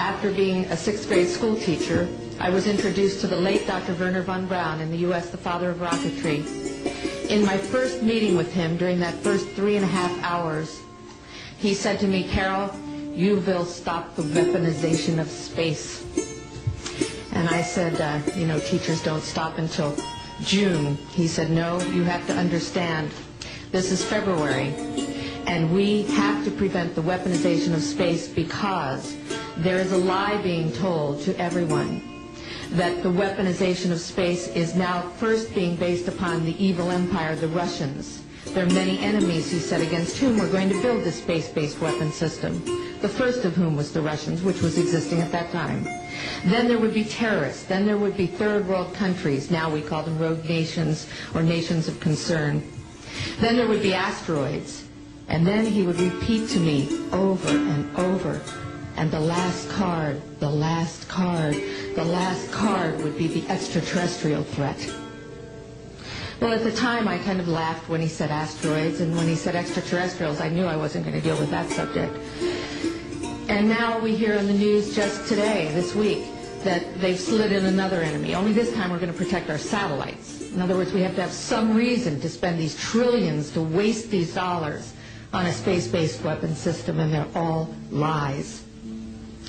after being a sixth grade school teacher, I was introduced to the late Dr. Wernher von Braun, in the U.S., the father of rocketry. In my first meeting with him, during that first 3.5 hours, he said to me, "Carol, you will stop the weaponization of space." And I said, you know, teachers don't stop until June. He said, "No, you have to understand, this is February, and we have to prevent the weaponization of space because there is a lie being told to everyone that the weaponization of space is now first being based upon the evil empire, the Russians. There are many enemies," he said, "against whom we're going to build this space-based weapon system. The first of whom was the Russians, which was existing at that time. Then there would be terrorists. Then there would be third world countries. Now we call them rogue nations or nations of concern. Then there would be asteroids." And then he would repeat to me over and over, "And the last card, the last card, the last card would be the extraterrestrial threat." Well, at the time, I kind of laughed when he said asteroids, and when he said extraterrestrials, I knew I wasn't going to deal with that subject. And now we hear on the news just today, this week, that they've slid in another enemy. Only this time we're going to protect our satellites. In other words, we have to have some reason to spend these trillions, to waste these dollars on a space-based weapon system, and they're all lies.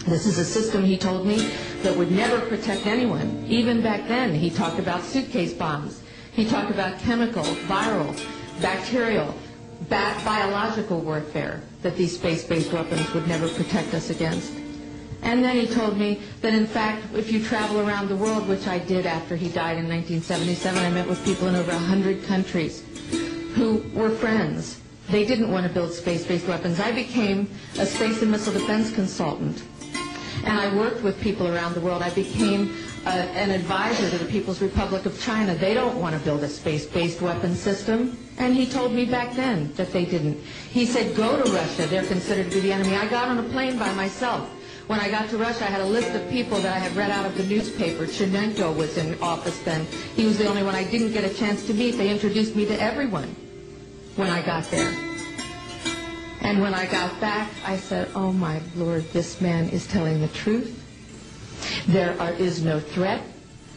This is a system, he told me, that would never protect anyone. Even back then, he talked about suitcase bombs. He talked about chemical, viral, bacterial, biological warfare, that these space-based weapons would never protect us against. And then he told me that, in fact, if you travel around the world, which I did after he died in 1977, I met with people in over 100 countries who were friends. They didn't want to build space-based weapons. I became a space and missile defense consultant, and I worked with people around the world. I became an advisor to the People's Republic of China. They don't want to build a space-based weapon system. And he told me back then that they didn't. He said, "Go to Russia. They're considered to be the enemy." I got on a plane by myself. When I got to Russia, I had a list of people that I had read out of the newspaper. Chernenko was in office then. He was the only one I didn't get a chance to meet. They introduced me to everyone when I got there. And when I got back, I said, "Oh my Lord, this man is telling the truth. There is no threat."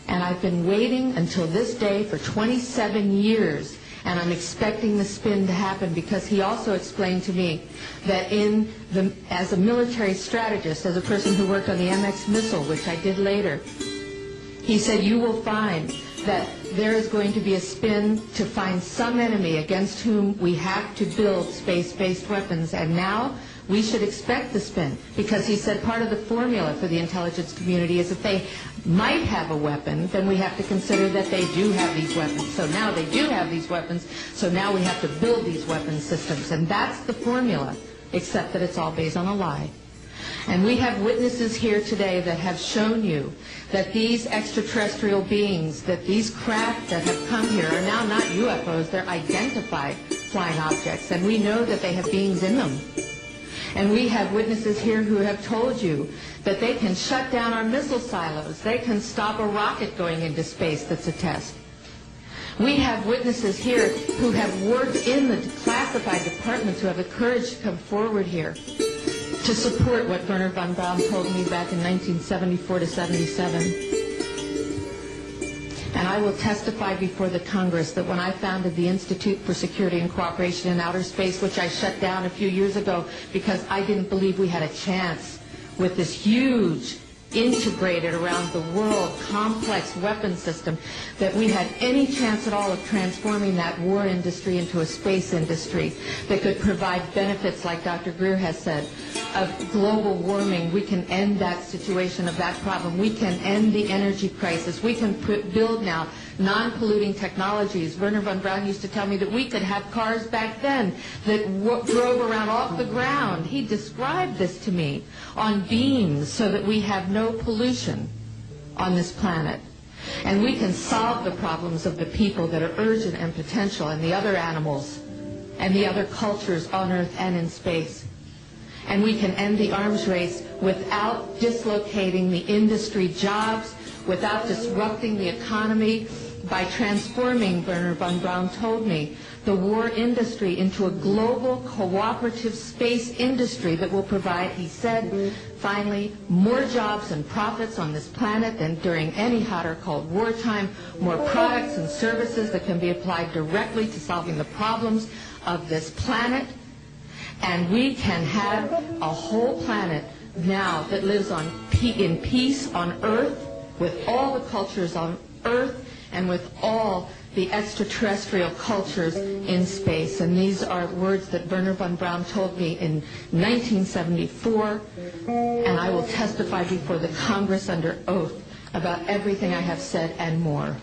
And I've been waiting until this day for 27 years, and I'm expecting the spin to happen, because he also explained to me that as a military strategist, as a person who worked on the MX missile, which I did later, he said, "You will find that there is going to be a spin to find some enemy against whom we have to build space-based weapons." And now we should expect the spin, because he said part of the formula for the intelligence community is if they might have a weapon, then we have to consider that they do have these weapons. So now they do have these weapons, so now we have to build these weapon systems. And that's the formula, except that it's all based on a lie. And we have witnesses here today that have shown you that these extraterrestrial beings, that these craft that have come here are now not UFOs, they're identified flying objects, and we know that they have beings in them. And we have witnesses here who have told you that they can shut down our missile silos. They can stop a rocket going into space that's a test. We have witnesses here who have worked in the classified departments who have the courage to come forward here to support what Wernher von Braun told me back in 1974 to 77. And I will testify before the Congress that when I founded the Institute for Security and Cooperation in Outer Space, which I shut down a few years ago because I didn't believe we had a chance with this huge, integrated around the world, complex weapon system, that we had any chance at all of transforming that war industry into a space industry that could provide benefits, like Dr. Greer has said, of global warming. We can end that situation of that problem. We can end the energy crisis. We can build now non-polluting technologies. Wernher von Braun used to tell me that we could have cars back then that drove around off the ground. He described this to me on beams so that we have no pollution on this planet. And we can solve the problems of the people that are urgent and potential, and the other animals and the other cultures on Earth and in space. And we can end the arms race without dislocating the industry jobs, without disrupting the economy, by transforming, Werner von Braun told me, the war industry into a global cooperative space industry that will provide, he said, finally, more jobs and profits on this planet than during any hot or cold wartime, more products and services that can be applied directly to solving the problems of this planet, and we can have a whole planet now that lives in peace on Earth, with all the cultures on Earth, and with all the extraterrestrial cultures in space. And these are words that Werner von Braun told me in 1974, and I will testify before the Congress under oath about everything I have said and more.